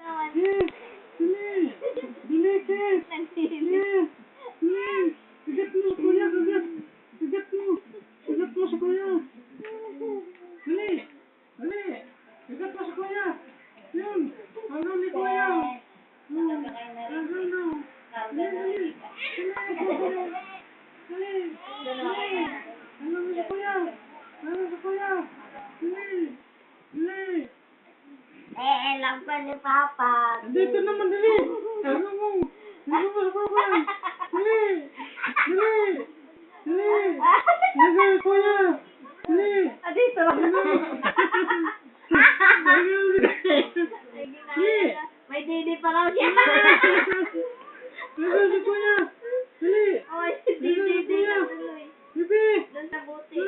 Yes! Dali! Dali, Kes! Yes! Yes! Kagat mo sa kuya! Kagat! Kagat mo! Kagat mo sa kuya! Dali! Dali! Kagat mo sa kuya! Yun! Hanggang ni kuya! Hanggang na! Dali! Dali! Dali! Dali! Dali! Hanggang mo sa kuya! Hanggang sa kuya! Dali! Dali! Alam ko ni Papa. Dito naman, dali! Hanggang mo! Hanggang mo sa kuya! Dali! Dali! Dali! Hanggang kuya! Dali! Dito. May didi pa raw siya. Hanggang si kuya! Dali! Oh, didi na tuloy. Bibi! Doon sa buti.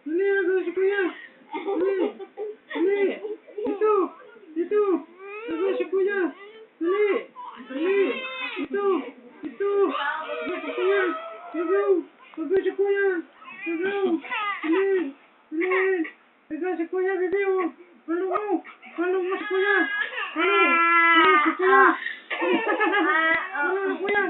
Dali! Hanggang si kuya! Dali! Dali! Dito! Dito! Hanggang si kuya! Dali! Dali! Dito! Dito! Hanggang si kuya! Hanggang! Hanggang si kuya! Hanggang! Dali! Dali! Hanggang si kuya, bibi! Halo mo! Halo mo si kuya! Halo! Halo si kuya! Halo si kuya!